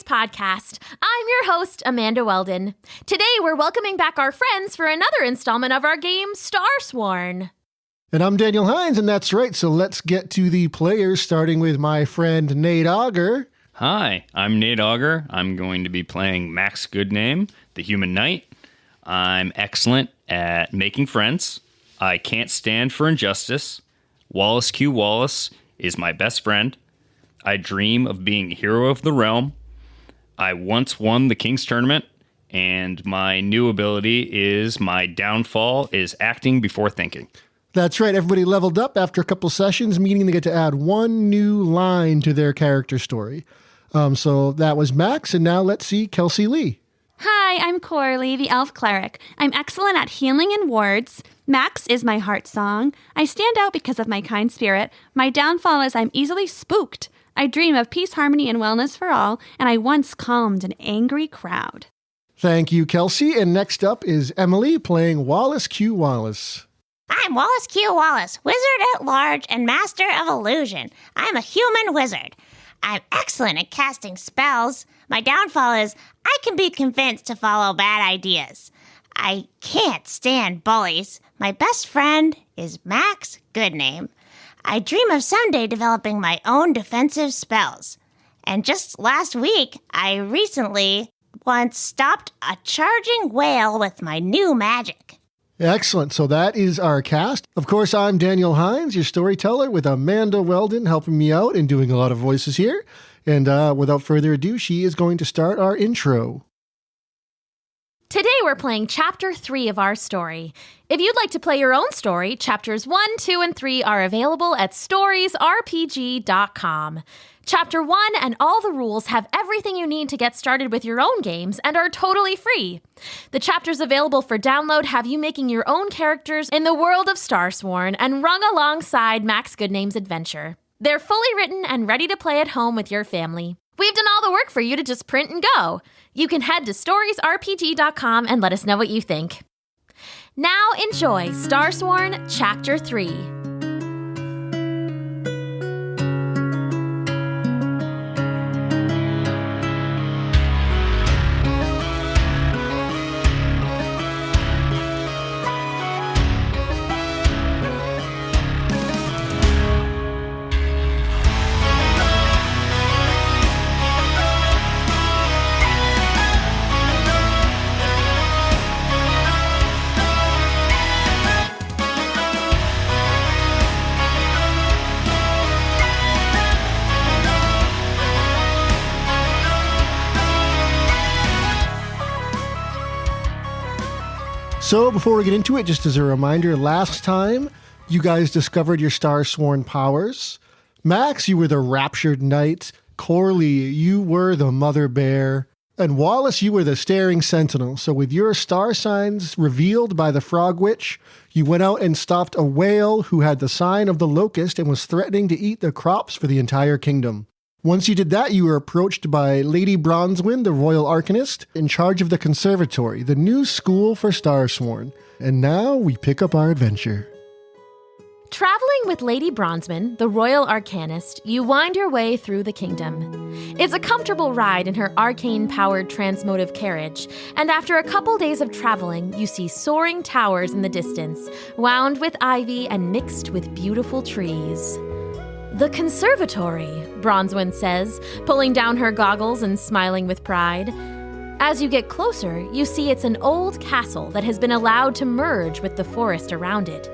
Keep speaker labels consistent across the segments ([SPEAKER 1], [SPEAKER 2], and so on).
[SPEAKER 1] Stories podcast. I'm your host, Amanda Weldin. Today, we're welcoming back our friends for another installment of our game, Starsworn.
[SPEAKER 2] And I'm Daniel Hinds, and that's right. So let's get to the players, starting with my friend Nate Auger.
[SPEAKER 3] Hi, I'm Nate Auger. I'm going to be playing Max Goodname, the human knight. I'm excellent at making friends. I can't stand for injustice. Wallace Q. Wallace is my best friend. I dream of being a hero of the realm. I once won the King's Tournament, and my new ability is my downfall is acting before thinking.
[SPEAKER 2] That's right. Everybody leveled up after a couple sessions, meaning they get to add one new line to their character story. So that was Max, and now let's see Kelsie Lee.
[SPEAKER 4] Hi, I'm Coralie, the elf cleric. I'm excellent at healing and wards. Max is my heart song. I stand out because of my kind spirit. My downfall is I'm easily spooked. I dream of peace, harmony, and wellness for all, and I once calmed an angry crowd.
[SPEAKER 2] Thank you, Kelsie. And next up is Emily playing Wallace Q. Wallace.
[SPEAKER 5] I'm Wallace Q. Wallace, wizard at large and master of illusion. I'm a human wizard. I'm excellent at casting spells. My downfall is I can be convinced to follow bad ideas. I can't stand bullies. My best friend is Max Goodname. I dream of someday developing my own defensive spells. And just last week, I recently once stopped a charging whale with my new magic.
[SPEAKER 2] Excellent. So that is our cast. Of course, I'm Daniel Hinds, your storyteller, with Amanda Weldin helping me out and doing a lot of voices here. And without further ado, she is going to start our intro.
[SPEAKER 1] Today, we're playing Chapter 3 of our story. If you'd like to play your own story, Chapters 1, 2, and 3 are available at storiesrpg.com. Chapter 1 and all the rules have everything you need to get started with your own games and are totally free. The chapters available for download have you making your own characters in the world of Starsworn and rung alongside Max Goodname's adventure. They're fully written and ready to play at home with your family. We've done all the work for you to just print and go. You can head to storiesrpg.com and let us know what you think. Now enjoy Starsworn Chapter 3.
[SPEAKER 2] So before we get into it, just as a reminder, last time you guys discovered your Starsworn powers. Max, you were the Raptured Knight. Coralie, you were the Mother Bear. And Wallace, you were the Staring Sentinel. So with your star signs revealed by the Frog Witch, you went out and stopped a whale who had the sign of the Locust and was threatening to eat the crops for the entire kingdom. Once you did that, you were approached by Lady Bronzewyn, the Royal Arcanist, in charge of the Conservatory, the new school for Starsworn. And now we pick up our adventure.
[SPEAKER 1] Traveling with Lady Bronzewyn, the Royal Arcanist, you wind your way through the kingdom. It's a comfortable ride in her arcane-powered transmotive carriage, and after a couple days of traveling, you see soaring towers in the distance, wound with ivy and mixed with beautiful trees. The Conservatory, Bronzewyn says, pulling down her goggles and smiling with pride. As you get closer, you see it's an old castle that has been allowed to merge with the forest around it.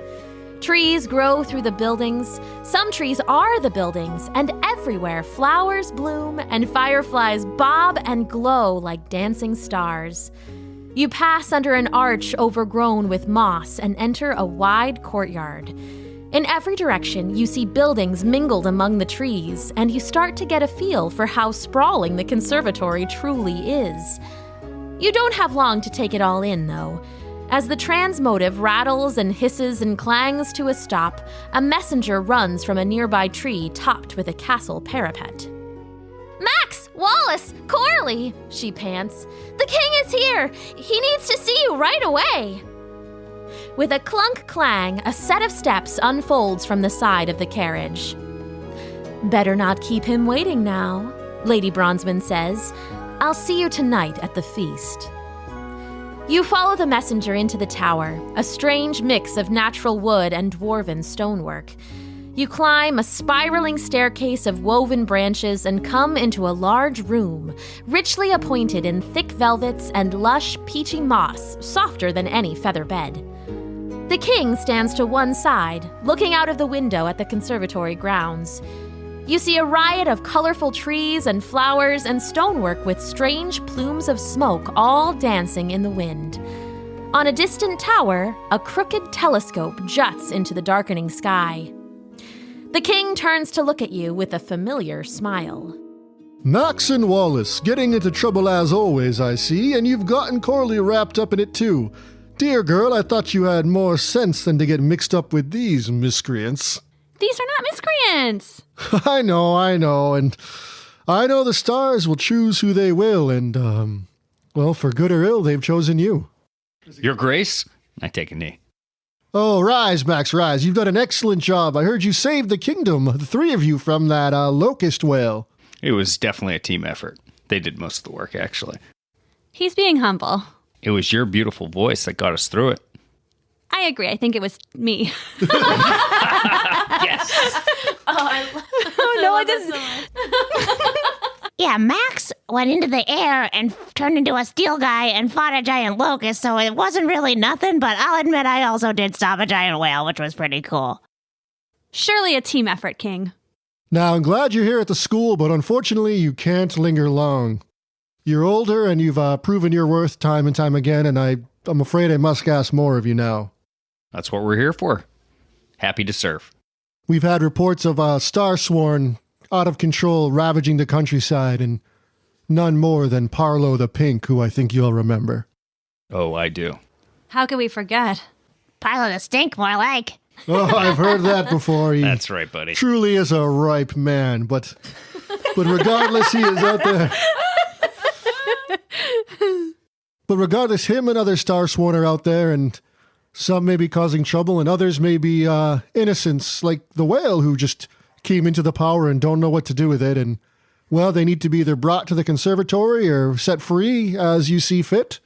[SPEAKER 1] Trees grow through the buildings, some trees are the buildings, and everywhere flowers bloom and fireflies bob and glow like dancing stars. You pass under an arch overgrown with moss and enter a wide courtyard. In every direction, you see buildings mingled among the trees, and you start to get a feel for how sprawling the conservatory truly is. You don't have long to take it all in, though. As the transmotive rattles and hisses and clangs to a stop, a messenger runs from a nearby tree topped with a castle parapet. "Max! Wallace! Coralie!" she pants. "The king is here! He needs to see you right away!" With a clunk-clang, a set of steps unfolds from the side of the carriage. "Better not keep him waiting now," Lady Bronzewyn says. I'll see you tonight at the feast. You follow the messenger into the tower, a strange mix of natural wood and dwarven stonework. You climb a spiraling staircase of woven branches and come into a large room, richly appointed in thick velvets and lush, peachy moss, softer than any feather bed. The king stands to one side, looking out of the window at the conservatory grounds. You see a riot of colorful trees and flowers and stonework with strange plumes of smoke all dancing in the wind. On a distant tower, a crooked telescope juts into the darkening sky. The king turns to look at you with a familiar smile.
[SPEAKER 2] Max and Wallace, getting into trouble as always, I see, and you've gotten Corley wrapped up in it too. Dear girl, I thought you had more sense than to get mixed up with these miscreants.
[SPEAKER 4] These are not miscreants.
[SPEAKER 2] I know, and I know the stars will choose who they will, and, well, for good or ill, they've chosen you.
[SPEAKER 3] Your Grace? I take a knee.
[SPEAKER 2] Oh, rise, Max, rise. You've done an excellent job. I heard you saved the kingdom, the three of you, from that locust whale.
[SPEAKER 3] It was definitely a team effort. They did most of the work, actually.
[SPEAKER 4] He's being humble.
[SPEAKER 3] It was your beautiful voice that got us through it.
[SPEAKER 4] I agree. I think it was me.
[SPEAKER 3] Yes!
[SPEAKER 4] Oh, no, I didn't.
[SPEAKER 5] Yeah, Max went into the air and turned into a steel guy and fought a giant locust, so it wasn't really nothing, but I'll admit I also did stop a giant whale, which was pretty cool.
[SPEAKER 4] Surely a team effort, King.
[SPEAKER 2] Now, I'm glad you're here at the school, but unfortunately, you can't linger long. You're older, and you've proven your worth time and time again, and I'm afraid I must ask more of you now.
[SPEAKER 3] That's what we're here for. Happy to serve.
[SPEAKER 2] We've had reports of Starsworn out of control, ravaging the countryside, and none more than Parlo the Pink, who I think you'll remember.
[SPEAKER 3] Oh, I do.
[SPEAKER 4] How could we forget?
[SPEAKER 5] Pile of the stink, more like.
[SPEAKER 2] Oh, I've heard that before. He
[SPEAKER 3] That's right, buddy.
[SPEAKER 2] truly is a ripe man, but regardless, he is out there. But regardless, him and other Starsworn are out there, and some may be causing trouble, and others may be innocents, like the whale who just came into the power and don't know what to do with it, and, well, they need to be either brought to the conservatory or set free as you see fit.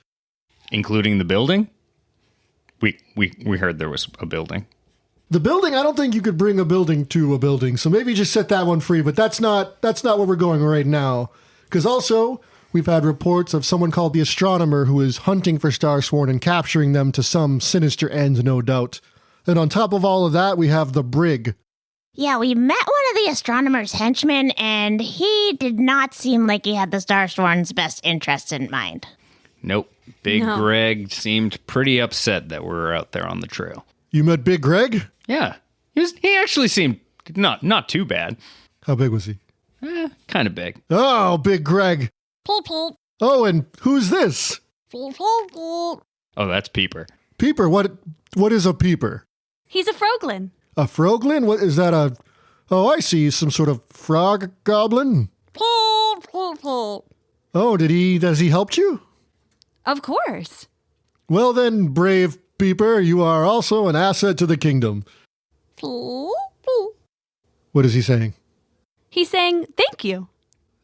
[SPEAKER 3] Including the building? We heard there was a building.
[SPEAKER 2] The building, I don't think you could bring a building to a building, so maybe just set that one free, but that's not where we're going right now. Because also, we've had reports of someone called the Astronomer who is hunting for Starsworn and capturing them to some sinister end, no doubt. And on top of all of that, we have the Brig.
[SPEAKER 5] Yeah, we met one of the Astronomer's henchmen, and he did not seem like he had the Starsworn's best interests in mind.
[SPEAKER 3] Nope. Big
[SPEAKER 4] No.
[SPEAKER 3] Greg seemed pretty upset that we were out there on the trail.
[SPEAKER 2] You met Big Greg?
[SPEAKER 3] Yeah. He actually seemed not too bad.
[SPEAKER 2] How big was he?
[SPEAKER 3] Kind of big.
[SPEAKER 2] Oh, Big Greg. Oh, and who's this?
[SPEAKER 3] Oh, that's Peeper.
[SPEAKER 2] Peeper, what is a peeper?
[SPEAKER 4] He's a froglin.
[SPEAKER 2] A froglin? What is that Oh, I see, some sort of frog goblin? Oh, has he helped you?
[SPEAKER 4] Of course.
[SPEAKER 2] Well then, brave Peeper, you are also an asset to the kingdom. What is he saying?
[SPEAKER 4] He's saying thank you.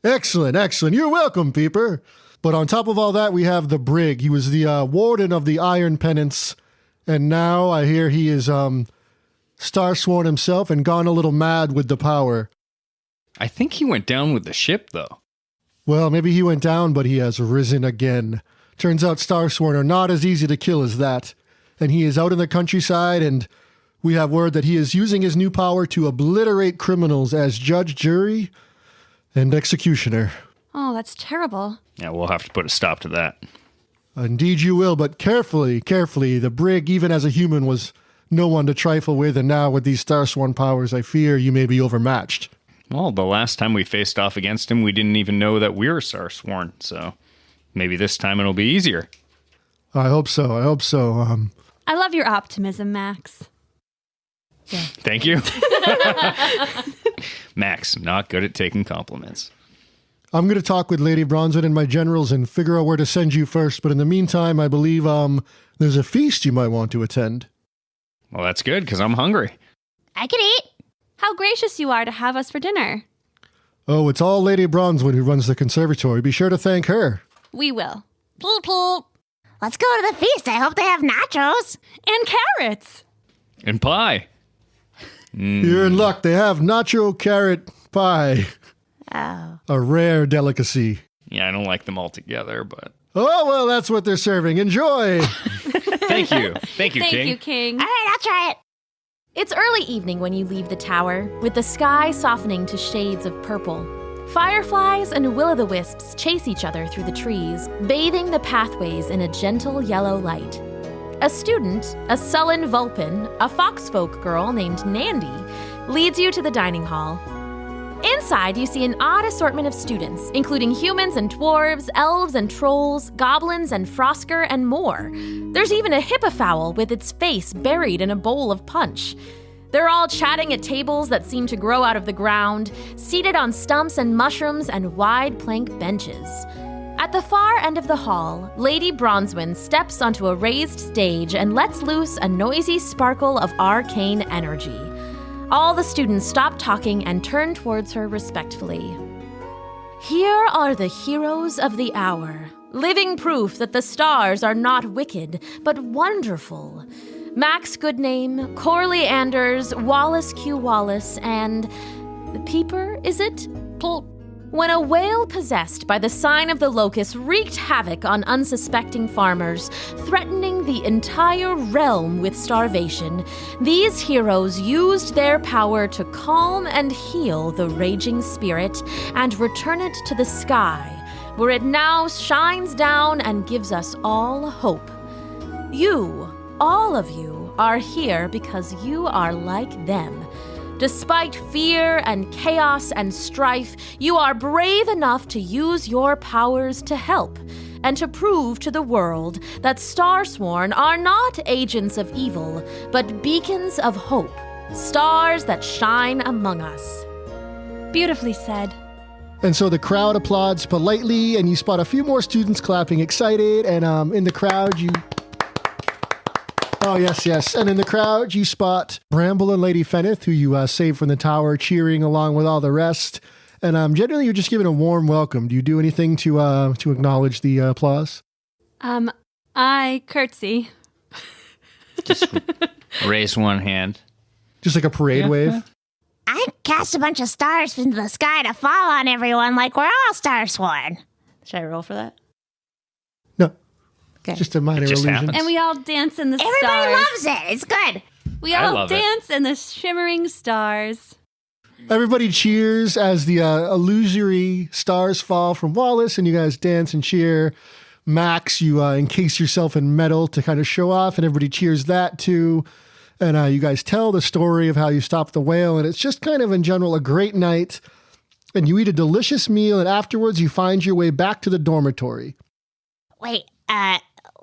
[SPEAKER 2] Excellent. You're welcome, Peeper. But on top of all that, we have the Brig. He was the warden of the Iron Penance, and now I hear he is Starsworn himself and gone a little mad with the power.
[SPEAKER 3] I think he went down with the ship, though.
[SPEAKER 2] Well, maybe he went down, but he has risen again. Turns out Starsworn are not as easy to kill as that. And he is out in the countryside, and we have word that he is using his new power to obliterate criminals as judge, jury, and executioner.
[SPEAKER 4] Oh, that's terrible.
[SPEAKER 3] Yeah, we'll have to put a stop to that.
[SPEAKER 2] Indeed you will, but carefully. The Brig, even as a human, was no one to trifle with, and now with these Starsworn powers, I fear you may be overmatched.
[SPEAKER 3] Well, the last time we faced off against him, we didn't even know that we were Starsworn, so maybe this time it'll be easier.
[SPEAKER 2] I hope so.
[SPEAKER 4] I love your optimism, Max.
[SPEAKER 3] Thank you. Max, not good at taking compliments.
[SPEAKER 2] I'm going to talk with Lady Bronzewood and my generals and figure out where to send you first, but in the meantime, I believe there's a feast you might want to attend.
[SPEAKER 3] Well, that's good, because I'm hungry.
[SPEAKER 5] I could eat.
[SPEAKER 4] How gracious you are to have us for dinner.
[SPEAKER 2] Oh, it's all Lady Bronzewyn who runs the conservatory. Be sure to thank her.
[SPEAKER 4] We will.
[SPEAKER 5] Let's go to the feast. I hope they have nachos.
[SPEAKER 4] And carrots.
[SPEAKER 3] And pie.
[SPEAKER 2] You're in luck. They have nacho carrot pie.
[SPEAKER 5] Oh.
[SPEAKER 2] A rare delicacy.
[SPEAKER 3] Yeah, I don't like them all together, but
[SPEAKER 2] Oh, well, that's what they're serving. Enjoy.
[SPEAKER 3] thank you. Thank you,
[SPEAKER 4] Thank
[SPEAKER 3] King.
[SPEAKER 4] you, King.
[SPEAKER 5] All right, I'll try it.
[SPEAKER 1] It's early evening when you leave the tower, with the sky softening to shades of purple. Fireflies and will-o'-the-wisps chase each other through the trees, bathing the pathways in a gentle yellow light. A student, a sullen Vulpin, a foxfolk girl named Nandy, leads you to the dining hall. Inside, you see an odd assortment of students, including humans and dwarves, elves and trolls, goblins and frosker, and more. There's even a hippofowl with its face buried in a bowl of punch. They're all chatting at tables that seem to grow out of the ground, seated on stumps and mushrooms and wide plank benches. At the far end of the hall, Lady Bronzewyn steps onto a raised stage and lets loose a noisy sparkle of arcane energy. All the students stop talking and turn towards her respectfully. Here are the heroes of the hour, living proof that the stars are not wicked, but wonderful. Max Goodname, Corley Anders, Wallace Q. Wallace, and the Peeper, is it? When a whale possessed by the sign of the locust wreaked havoc on unsuspecting farmers, threatening the entire realm with starvation, these heroes used their power to calm and heal the raging spirit and return it to the sky, where it now shines down and gives us all hope. You, all of you, are here because you are like them. Despite fear and chaos and strife, you are brave enough to use your powers to help and to prove to the world that Starsworn are not agents of evil, but beacons of hope, stars that shine among us.
[SPEAKER 4] Beautifully said.
[SPEAKER 2] And so the crowd applauds politely, and you spot a few more students clapping excited, and in the crowd you... Oh, yes. And in the crowd, you spot Bramble and Lady Feneth, who you saved from the tower, cheering along with all the rest. And generally, you're just given a warm welcome. Do you do anything to acknowledge the applause?
[SPEAKER 4] I curtsy.
[SPEAKER 3] Just raise one hand.
[SPEAKER 2] Just like a parade wave?
[SPEAKER 5] I cast a bunch of stars into the sky to fall on everyone like we're all Starsworn. Should I roll for that?
[SPEAKER 2] No.
[SPEAKER 5] Okay.
[SPEAKER 2] Just a minor
[SPEAKER 3] It just
[SPEAKER 2] illusion.
[SPEAKER 3] happens.
[SPEAKER 4] And we all dance in the
[SPEAKER 5] Everybody
[SPEAKER 4] stars.
[SPEAKER 5] loves it. It's good.
[SPEAKER 4] We
[SPEAKER 3] I
[SPEAKER 4] all
[SPEAKER 3] love it.
[SPEAKER 4] dance in the shimmering stars.
[SPEAKER 2] Everybody cheers as the illusory stars fall from Wallace, and you guys dance and cheer. Max, you encase yourself in metal to kind of show off, and everybody cheers that too. And you guys tell the story of how you stopped the whale, and it's just kind of in general a great night. And you eat a delicious meal, and afterwards you find your way back to the dormitory.
[SPEAKER 5] Wait,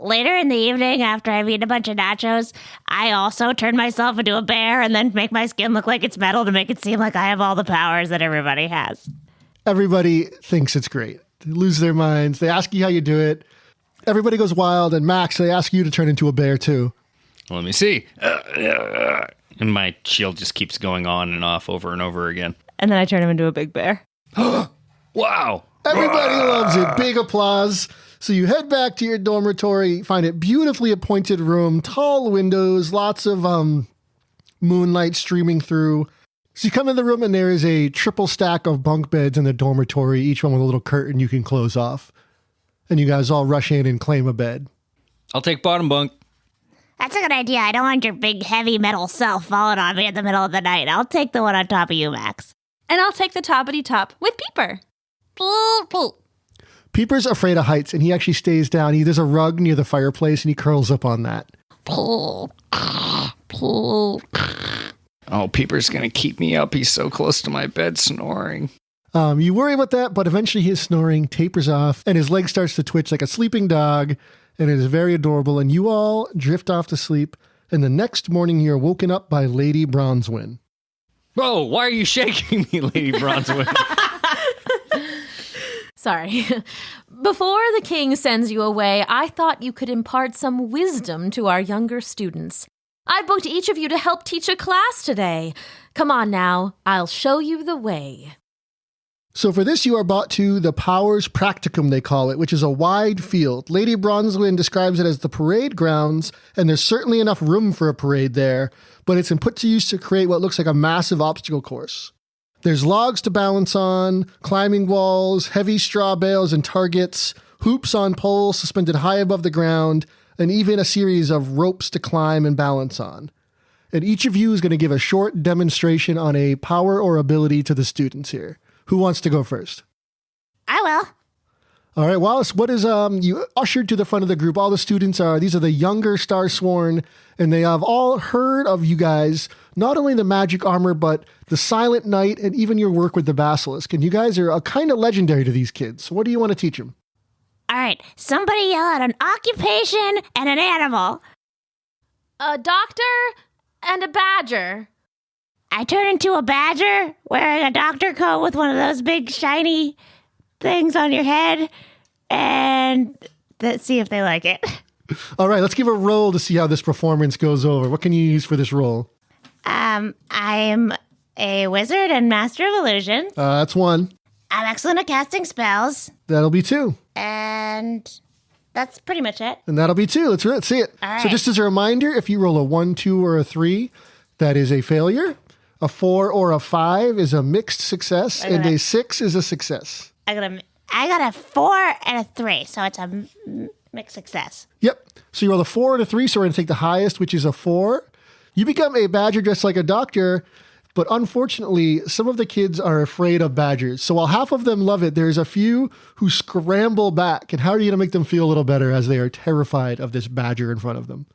[SPEAKER 5] later in the evening, after I've eaten a bunch of nachos, I also turn myself into a bear and then make my skin look like it's metal to make it seem like I have all the powers that everybody has.
[SPEAKER 2] Everybody thinks it's great. They lose their minds. They ask you how you do it. Everybody goes wild, and Max, they ask you to turn into a bear too.
[SPEAKER 3] Let me see. And my shield just keeps going on and off over and over again.
[SPEAKER 5] And then I turn him into a big bear.
[SPEAKER 3] Wow.
[SPEAKER 2] Everybody loves it. Big applause. So you head back to your dormitory, find it beautifully appointed room, tall windows, lots of moonlight streaming through. So you come in the room and there is a triple stack of bunk beds in the dormitory, each one with a little curtain you can close off. And you guys all rush in and claim a bed.
[SPEAKER 3] I'll take bottom bunk.
[SPEAKER 5] That's a good idea. I don't want your big, heavy metal self falling on me in the middle of the night. I'll take the one on top of you, Max.
[SPEAKER 4] And I'll take the toppity top with Peeper.
[SPEAKER 2] Peeper's afraid of heights, and he actually stays down. There's a rug near the fireplace, and he curls up on that.
[SPEAKER 3] Oh, Peeper's going to keep me up. He's so close to my bed snoring.
[SPEAKER 2] You worry about that, but eventually his snoring tapers off, and his leg starts to twitch like a sleeping dog, and it is very adorable, and you all drift off to sleep, and the next morning you're woken up by Lady Bronzewyn.
[SPEAKER 3] Whoa, why are you shaking me, Lady Bronzewyn?
[SPEAKER 1] Sorry. Before the king sends you away, I thought you could impart some wisdom to our younger students. I booked each of you to help teach a class today. Come on now, I'll show you the way.
[SPEAKER 2] So for this, you are brought to the Powers Practicum, they call it, which is a wide field. Lady Bronwyn describes it as the parade grounds, and there's certainly enough room for a parade there, but it's been put to use to create what looks like a massive obstacle course. There's logs to balance on, climbing walls, heavy straw bales and targets, hoops on poles suspended high above the ground, and even a series of ropes to climb and balance on. And each of you is going to give a short demonstration on a power or ability to the students here. Who wants to go first?
[SPEAKER 5] I will.
[SPEAKER 2] All right, Wallace, what is, you ushered to the front of the group. All the students these are the younger Starsworn, and they have all heard of you guys, not only the magic armor, but the Silent Knight and even your work with the Basilisk. And you guys are kind of legendary to these kids. So what do you want to teach them?
[SPEAKER 5] All right, somebody yell out an occupation and an animal.
[SPEAKER 1] A doctor and a badger.
[SPEAKER 5] I turn into a badger wearing a doctor coat with one of those big shiny things on your head, and let's see if they like it.
[SPEAKER 2] All right, let's give a roll to see how this performance goes over. What can you use for this role?
[SPEAKER 5] I'm a wizard and master of illusion.
[SPEAKER 2] That's 1.
[SPEAKER 5] I'm excellent at casting spells,
[SPEAKER 2] That'll be 2.
[SPEAKER 5] and that's pretty much it.
[SPEAKER 2] And that'll be 2. Let's see it.
[SPEAKER 5] All
[SPEAKER 2] So
[SPEAKER 5] right.
[SPEAKER 2] just as a reminder, if you roll a 1, 2, or a 3, that is a failure. A 4 or a 5 is a mixed success, and a 6 is a success.
[SPEAKER 5] I got a 4 and a 3, so it's a mixed success.
[SPEAKER 2] Yep. So you roll a 4 and a 3, so we're going to take the highest, which is a 4. You become a badger dressed like a doctor, but unfortunately, some of the kids are afraid of badgers. So while half of them love it, there's a few who scramble back. And how are you going to make them feel a little better as they are terrified of this badger in front of them?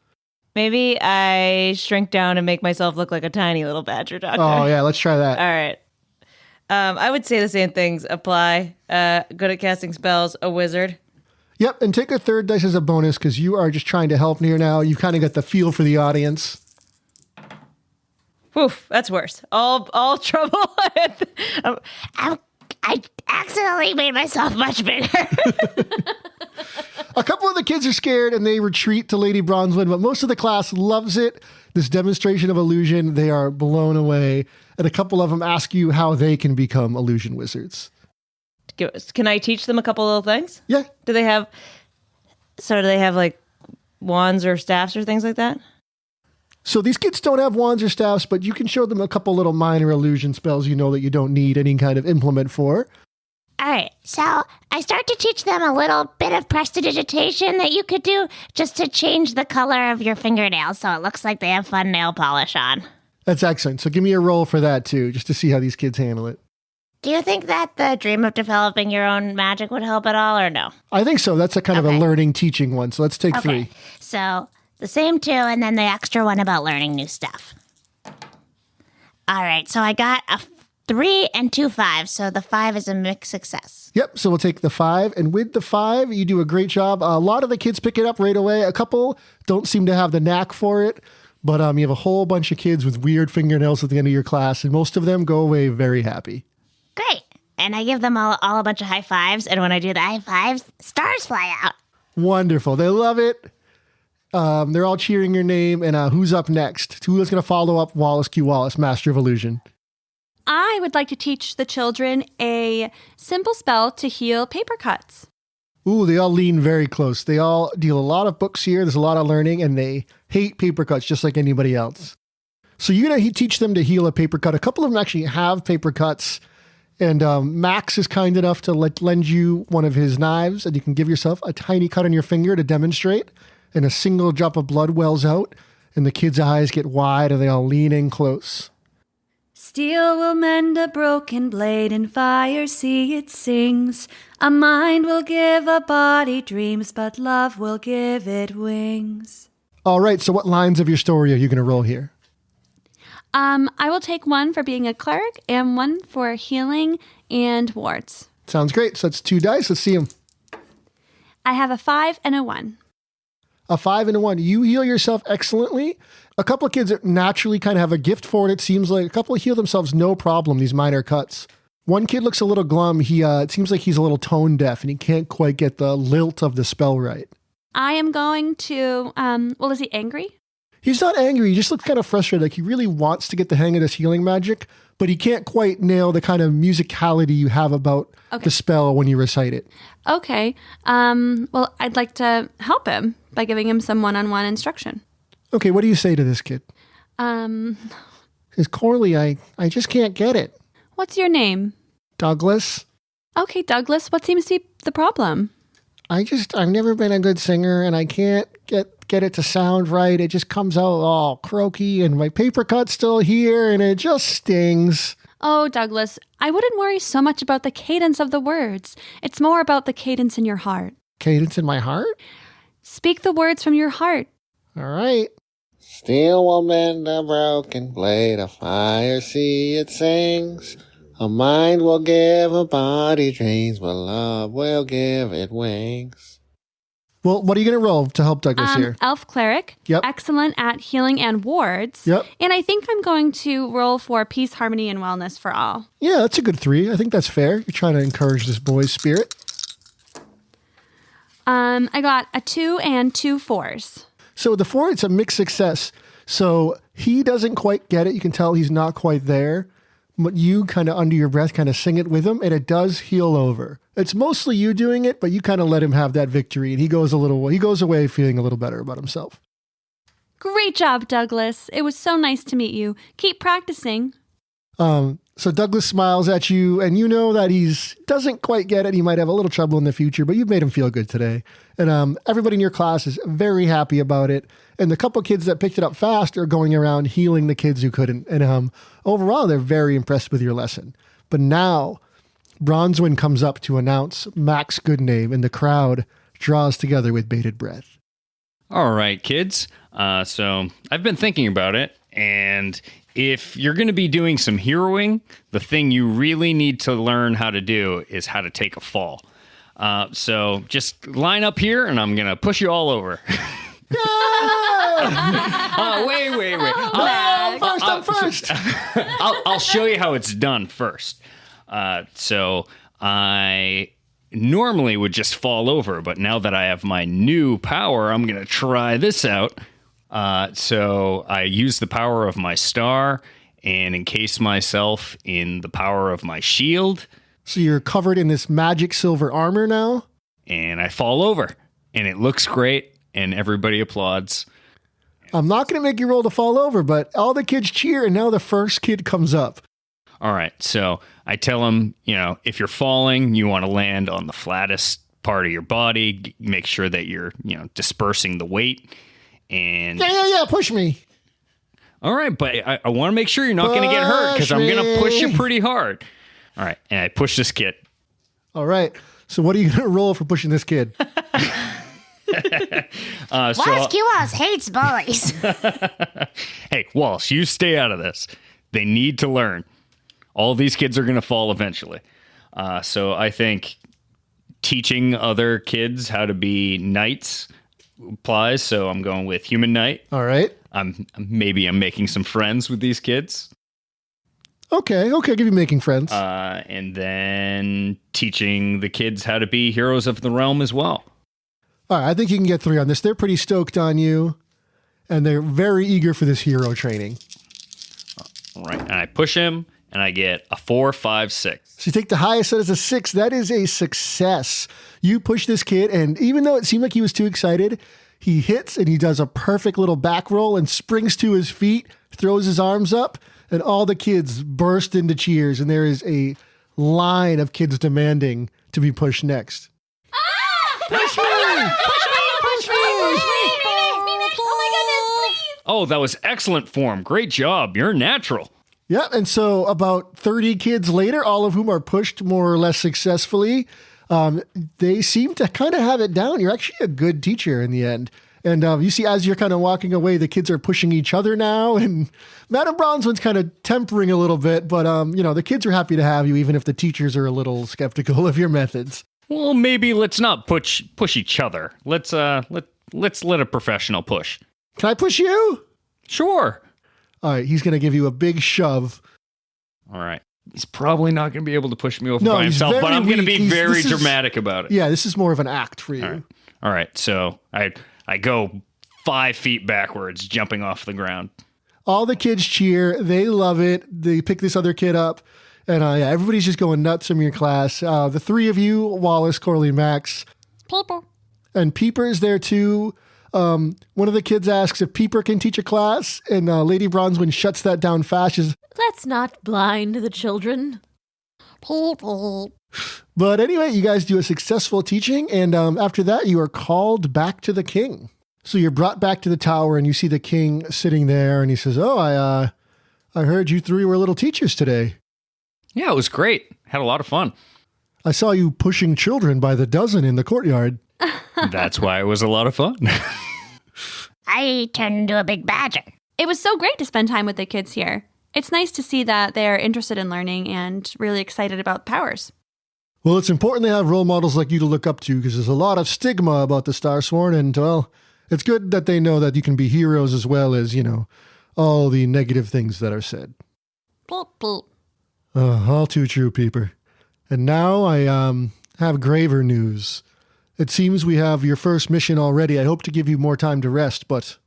[SPEAKER 6] Maybe I shrink down and make myself look like a tiny little badger doctor.
[SPEAKER 2] Oh, yeah, let's try that.
[SPEAKER 6] All right. I would say the same things apply. Good at casting spells, a wizard.
[SPEAKER 2] Yep, and take a 3rd dice as a bonus because you are just trying to help here now. You've kind of got the feel for the audience.
[SPEAKER 6] Woof, that's worse. All trouble.
[SPEAKER 5] I accidentally made myself much bigger.
[SPEAKER 2] A couple of the kids are scared and they retreat to Lady Bronwyn, but most of the class loves it. This demonstration of illusion, they are blown away. And a couple of them ask you how they can become illusion wizards.
[SPEAKER 6] Can I teach them a couple little things?
[SPEAKER 2] Yeah.
[SPEAKER 6] Do they have like wands or staffs or things like that?
[SPEAKER 2] So these kids don't have wands or staffs, but you can show them a couple little minor illusion spells you know that you don't need any kind of implement for.
[SPEAKER 5] All right, so I start to teach them a little bit of prestidigitation that you could do just to change the color of your fingernails so it looks like they have fun nail polish on.
[SPEAKER 2] That's excellent. So give me a roll for that too, just to see how these kids handle it.
[SPEAKER 5] Do you think that the dream of developing your own magic would help at all, or no?
[SPEAKER 2] I think so. That's a kind of a
[SPEAKER 5] Okay.
[SPEAKER 2] learning teaching one. So let's take 3.
[SPEAKER 5] So the same 2, and then the extra one about learning new stuff. All right, so I got a 3 and 2 5s, so the 5 is a mixed success.
[SPEAKER 2] Yep. So we'll take the 5. And with the 5, you do a great job. A lot of the kids pick it up right away. A couple don't seem to have the knack for it. But you have a whole bunch of kids with weird fingernails at the end of your class. And most of them go away very happy.
[SPEAKER 5] Great. And I give them all a bunch of high fives, and when I do the high fives, stars fly out.
[SPEAKER 2] Wonderful. They love it. They're all cheering your name. And who's up next? Who's going to follow up Wallace Q. Wallace, Master of Illusion?
[SPEAKER 4] I would like to teach the children a simple spell to heal paper cuts.
[SPEAKER 2] Ooh, they all lean very close. They all deal a lot of books here. There's a lot of learning, and they hate paper cuts just like anybody else. So you're going to teach them to heal a paper cut. A couple of them actually have paper cuts. And Max is kind enough to lend you one of his knives, and you can give yourself a tiny cut on your finger to demonstrate. And a single drop of blood wells out, and the kids' eyes get wide, and they all lean in close.
[SPEAKER 7] Steel will mend a broken blade, and fire see it sings. A mind will give a body dreams, but love will give it wings.
[SPEAKER 2] All right, so what lines of your story are you going to roll here?
[SPEAKER 4] I will take 1 for being a cleric and 1 for healing and wards.
[SPEAKER 2] Sounds great. So that's 2 dice. Let's see them.
[SPEAKER 4] I have a 5 and a 1.
[SPEAKER 2] A 5 and a 1. You heal yourself excellently. A couple of kids naturally kind of have a gift for it. It seems like a couple heal themselves no problem, these minor cuts. One kid looks a little glum. It seems like he's a little tone deaf and he can't quite get the lilt of the spell right.
[SPEAKER 4] I am going to, is he angry?
[SPEAKER 2] He's not angry. He just looks kind of frustrated. Like he really wants to get the hang of this healing magic, but he can't quite nail the kind of musicality you have about the spell when you recite it.
[SPEAKER 4] Okay. Well, I'd like to help him by giving him some one-on-one instruction.
[SPEAKER 2] Okay, what do you say to this kid? Says, Corley, I just can't get it.
[SPEAKER 4] What's your name?
[SPEAKER 2] Douglas.
[SPEAKER 4] Okay, Douglas, what seems to be the problem?
[SPEAKER 2] I've never been a good singer and I can't get it to sound right. It just comes out all croaky and my paper cut's still here and it just stings.
[SPEAKER 4] Oh, Douglas, I wouldn't worry so much about the cadence of the words. It's more about the cadence in your heart.
[SPEAKER 2] Cadence in my heart?
[SPEAKER 4] Speak the words from your heart.
[SPEAKER 2] All right.
[SPEAKER 8] Steel will mend a broken blade, a fire see it sings. A mind will give a body dreams, but love will give it wings.
[SPEAKER 2] Well, what are you going to roll to help Douglas here?
[SPEAKER 4] Elf cleric.
[SPEAKER 2] Yep.
[SPEAKER 4] Excellent at healing and wards.
[SPEAKER 2] Yep.
[SPEAKER 4] And I think I'm going to roll for peace, harmony, and wellness for all.
[SPEAKER 2] Yeah, that's a good 3. I think that's fair. You're trying to encourage this boy's spirit.
[SPEAKER 4] I got a 2 and 2 4s.
[SPEAKER 2] So the 4, it's a mixed success. So he doesn't quite get it. You can tell he's not quite there. But you kind of under your breath kind of sing it with him and it does heal over. It's mostly you doing it, but you kind of let him have that victory and he goes away feeling a little better about himself.
[SPEAKER 4] Great job, Douglas. It was so nice to meet you. Keep practicing.
[SPEAKER 2] So Douglas smiles at you and you know that doesn't quite get it. He might have a little trouble in the future, but you've made him feel good today. And everybody in your class is very happy about it. And the couple kids that picked it up fast are going around healing the kids who couldn't. And overall, they're very impressed with your lesson. But now, Bronzewing comes up to announce Max Goodname, and the crowd draws together with bated breath.
[SPEAKER 3] All right, kids. So I've been thinking about it, and if you're going to be doing some heroing, the thing you really need to learn how to do is how to take a fall. So just line up here, and I'm going to push you all over. Wait.
[SPEAKER 2] First.
[SPEAKER 3] I'll show you how it's done first. So I normally would just fall over, but now that I have my new power, I'm going to try this out. So I use the power of my star and encase myself in the power of my shield.
[SPEAKER 2] So you're covered in this magic silver armor now?
[SPEAKER 3] And I fall over, and it looks great, and everybody applauds.
[SPEAKER 2] I'm not going to make you roll to fall over, but all the kids cheer, and now the first kid comes up.
[SPEAKER 3] All right, so I tell them, if you're falling, you want to land on the flattest part of your body. Make sure that you're, dispersing the weight. And
[SPEAKER 2] Yeah, push me.
[SPEAKER 3] All right, but I want to make sure you're not going to get hurt because I'm going to push you pretty hard. All right, and I push this kid.
[SPEAKER 2] All right, so what are you going to roll for pushing this kid?
[SPEAKER 5] Wallace Q. Wallace hates bullies.
[SPEAKER 3] Hey, Wallace, you stay out of this. They need to learn. All these kids are going to fall eventually. So I think teaching other kids how to be knights applies. So I'm going with human knight.
[SPEAKER 2] All right.
[SPEAKER 3] I'm making some friends with these kids.
[SPEAKER 2] Okay, I'll give you making friends.
[SPEAKER 3] And then teaching the kids how to be heroes of the realm as well.
[SPEAKER 2] All right, I think you can get 3 on this. They're pretty stoked on you, and they're very eager for this hero training.
[SPEAKER 3] All right, and I push him, and I get a 4, 5, 6.
[SPEAKER 2] So you take the highest, that is a 6. That is a success. You push this kid, and even though it seemed like he was too excited, he hits, and he does a perfect little back roll and springs to his feet, throws his arms up, and all the kids burst into cheers, and there is a line of kids demanding to be pushed next. Push me!
[SPEAKER 3] Oh, that was excellent form. Great job. You're natural.
[SPEAKER 2] Yeah, and so about 30 kids later, all of whom are pushed more or less successfully, they seem to kind of have it down. You're actually a good teacher in the end. And you see, as you're kind of walking away, the kids are pushing each other now, and Madame Bronzewood's kind of tempering a little bit, but the kids are happy to have you, even if the teachers are a little skeptical of your methods.
[SPEAKER 3] Well, maybe let's not push each other. Let's let a professional push.
[SPEAKER 2] Can I push you?
[SPEAKER 3] Sure.
[SPEAKER 2] All right, he's going to give you a big shove.
[SPEAKER 3] All right. He's probably not going to be able to push me over
[SPEAKER 2] No,
[SPEAKER 3] by
[SPEAKER 2] he's
[SPEAKER 3] himself, but
[SPEAKER 2] very
[SPEAKER 3] I'm going to be
[SPEAKER 2] weak.
[SPEAKER 3] very dramatic about it.
[SPEAKER 2] Yeah, this is more of an act for you.
[SPEAKER 3] All right. So I go 5 feet backwards, jumping off the ground.
[SPEAKER 2] All the kids cheer. They love it. They pick this other kid up. And everybody's just going nuts from your class. The three of you, Wallace, Corley, Max.
[SPEAKER 4] Peeper.
[SPEAKER 2] And Peeper is there too. One of the kids asks if Peeper can teach a class. And Lady Bronzewing shuts that down fast. She's,
[SPEAKER 1] Let's not blind the children.
[SPEAKER 2] But anyway, you guys do a successful teaching. And after that, you are called back to the king. So you're brought back to the tower and you see the king sitting there. And he says, I heard you three were little teachers today.
[SPEAKER 3] Yeah, it was great. Had a lot of fun.
[SPEAKER 2] I saw you pushing children by the dozen in the courtyard.
[SPEAKER 3] That's why it was a lot of fun.
[SPEAKER 5] I turned into a big badger.
[SPEAKER 4] It was so great to spend time with the kids here. It's nice to see that they're interested in learning and really excited about powers.
[SPEAKER 2] Well, it's important to have role models like you to look up to because there's a lot of stigma about the Starsworn. And, well, it's good that they know that you can be heroes as well as, all the negative things that are said.
[SPEAKER 4] Bloop, bloop.
[SPEAKER 2] All too true, Peeper. And now I have graver news. It seems we have your first mission already. I hope to give you more time to rest, but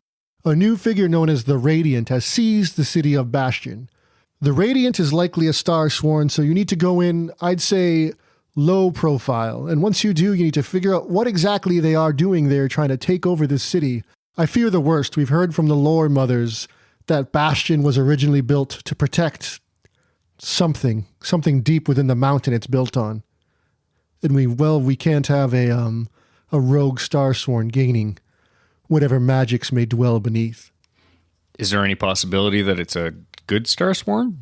[SPEAKER 2] a new figure known as the Radiant has seized the city of Bastion. The Radiant is likely a Starsworn, so you need to go in, I'd say, low profile. And once you do, you need to figure out what exactly they are doing there trying to take over this city. I fear the worst. We've heard from the lore mothers that Bastion was originally built to protect something deep within the mountain it's built on. And we can't have a rogue Starsworn gaining whatever magics may dwell beneath.
[SPEAKER 3] Is there any possibility that it's a good Starsworn?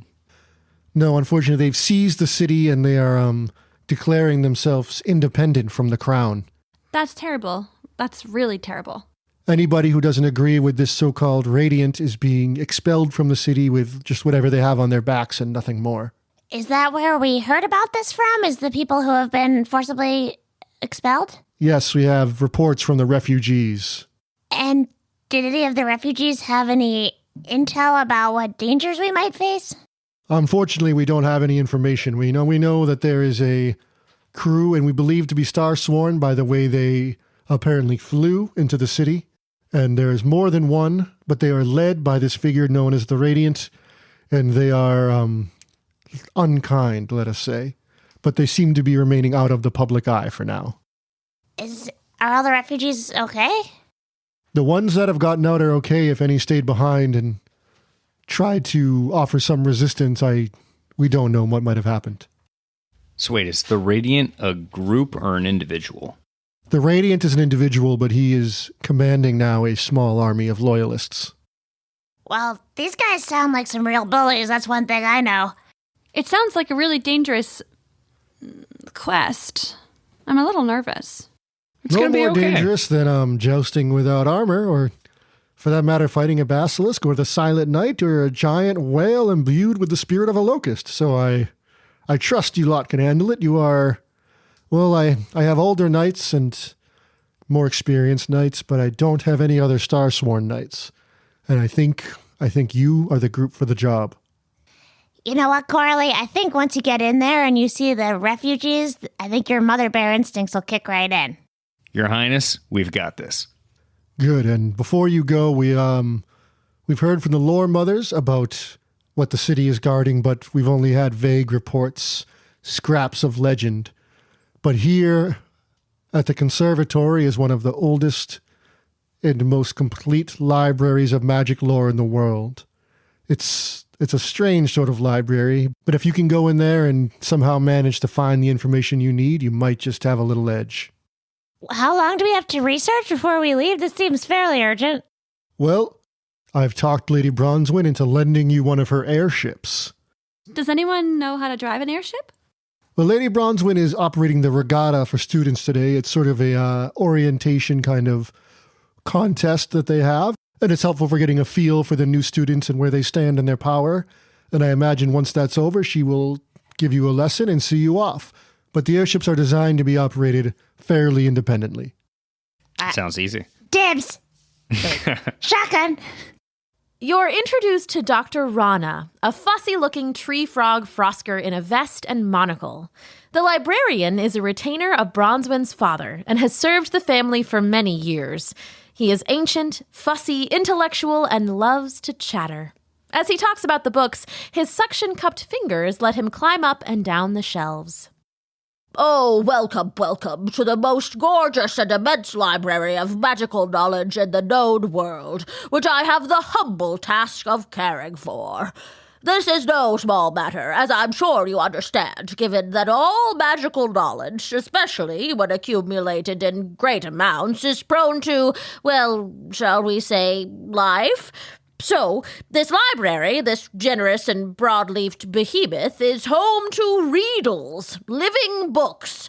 [SPEAKER 2] No, unfortunately, they've seized the city and they are declaring themselves independent from the crown.
[SPEAKER 4] That's terrible. That's really terrible.
[SPEAKER 2] Anybody who doesn't agree with this so-called Radiant is being expelled from the city with just whatever they have on their backs and nothing more.
[SPEAKER 5] Is that where we heard about this from? Is the people who have been forcibly expelled?
[SPEAKER 2] Yes, we have reports from the refugees.
[SPEAKER 5] And did any of the refugees have any intel about what dangers we might face?
[SPEAKER 2] Unfortunately, we don't have any information. We know that there is a crew, and we believe to be Starsworn by the way they apparently flew into the city. And there is more than one, but they are led by this figure known as the Radiant, and they are unkind, let us say. But they seem to be remaining out of the public eye for now.
[SPEAKER 5] Are all the refugees okay?
[SPEAKER 2] The ones that have gotten out are okay. If any stayed behind and tried to offer some resistance, we don't know what might have happened.
[SPEAKER 3] So wait, is the Radiant a group or an individual?
[SPEAKER 2] The Radiant is an individual, but he is commanding now a small army of loyalists.
[SPEAKER 5] Well, these guys sound like some real bullies. That's one thing I know.
[SPEAKER 4] It sounds like a really dangerous quest. I'm a little nervous.
[SPEAKER 3] It's
[SPEAKER 2] no
[SPEAKER 3] gonna be
[SPEAKER 2] more
[SPEAKER 3] okay.
[SPEAKER 2] dangerous than jousting without armor, or for that matter, fighting a basilisk, or the Silent Knight, or a giant whale imbued with the spirit of a locust. So I trust you lot can handle it. You are... Well, I have older knights and more experienced knights, but I don't have any other Starsworn knights. And I think you are the group for the job.
[SPEAKER 5] You know what, Corley? I think once you get in there and you see the refugees, I think your mother bear instincts will kick right in.
[SPEAKER 3] Your Highness, we've got this.
[SPEAKER 2] Good. And before you go, we've heard from the lore mothers about what the city is guarding, but we've only had vague reports, scraps of legend. But here at the Conservatory is one of the oldest and most complete libraries of magic lore in the world. It's a strange sort of library, but if you can go in there and somehow manage to find the information you need, you might just have a little edge.
[SPEAKER 5] How long do we have to research before we leave? This seems fairly urgent.
[SPEAKER 2] Well, I've talked Lady Bronzewing into lending you one of her airships.
[SPEAKER 4] Does anyone know how to drive an airship?
[SPEAKER 2] Well, Lady Bronzewing is operating the regatta for students today. It's sort of a orientation kind of contest that they have. And it's helpful for getting a feel for the new students and where they stand in their power. And I imagine once that's over, she will give you a lesson and see you off. But the airships are designed to be operated fairly independently.
[SPEAKER 3] Sounds easy.
[SPEAKER 5] Dibs! Shotgun!
[SPEAKER 1] You're introduced to Dr. Rana, a fussy-looking tree frog frosker in a vest and monocle. The librarian is a retainer of Bronzewing's father and has served the family for many years. He is ancient, fussy, intellectual, and loves to chatter. As he talks about the books, his suction-cupped fingers let him climb up and down the shelves.
[SPEAKER 9] Oh, welcome to the most gorgeous and immense library of magical knowledge in the known world, which I have the humble task of caring for. This is no small matter, as I'm sure you understand, given that all magical knowledge, especially when accumulated in great amounts, is prone to, well, shall we say, life? So, this library, this generous and broad-leafed behemoth, is home to riddles, living books.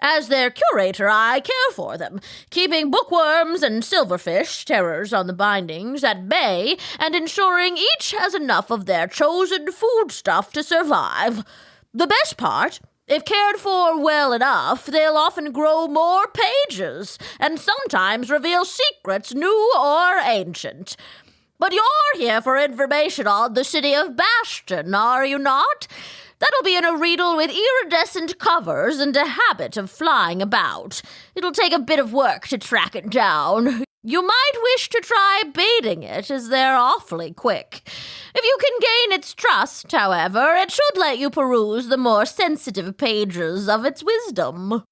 [SPEAKER 9] As their curator, I care for them, keeping bookworms and silverfish, terrors on the bindings, at bay, and ensuring each has enough of their chosen foodstuff to survive. The best part, if cared for well enough, they'll often grow more pages, and sometimes reveal secrets new or ancient. But you're here for information on the city of Bastion, are you not? That'll be in a riddle with iridescent covers and a habit of flying about. It'll take a bit of work to track it down. You might wish to try baiting it, as they're awfully quick. If you can gain its trust, however, it should let you peruse the more sensitive pages of its wisdom.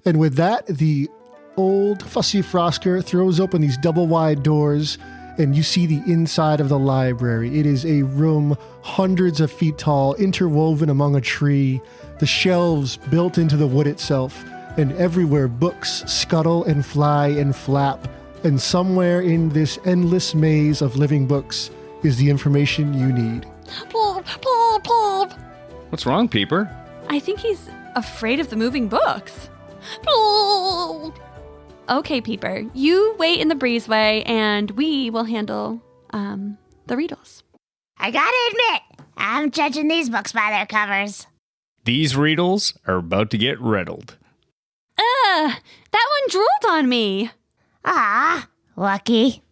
[SPEAKER 2] And with that, the old fussy Frosker throws open these double-wide doors, and you see the inside of the library. It is a room hundreds of feet tall, interwoven among a tree, the shelves built into the wood itself, and everywhere books scuttle and fly and flap. And somewhere in this endless maze of living books is the information you need.
[SPEAKER 3] What's wrong, Peeper?
[SPEAKER 4] I think he's afraid of the moving books. Okay, Peeper, you wait in the breezeway, and we will handle the riddles.
[SPEAKER 5] I gotta admit, I'm judging these books by their covers.
[SPEAKER 3] These riddles are about to get riddled.
[SPEAKER 4] That one drooled on me.
[SPEAKER 5] Ah, lucky.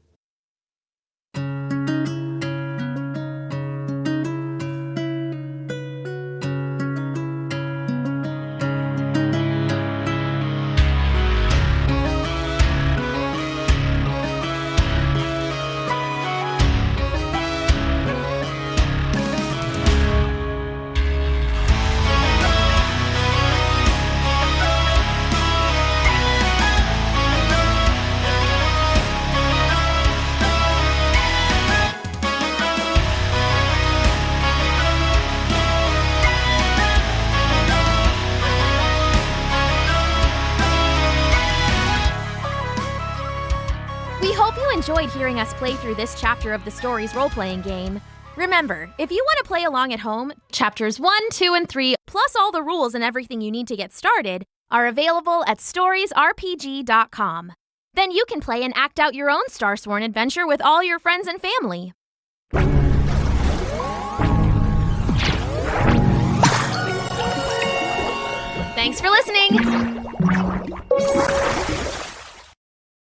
[SPEAKER 1] Enjoyed hearing us play through this chapter of the story's role-playing game. Remember, if you want to play along at home, chapters 1, 2, and 3, plus all the rules and everything you need to get started, are available at storiesrpg.com. Then you can play and act out your own Starsworn adventure with all your friends and family. Thanks for listening!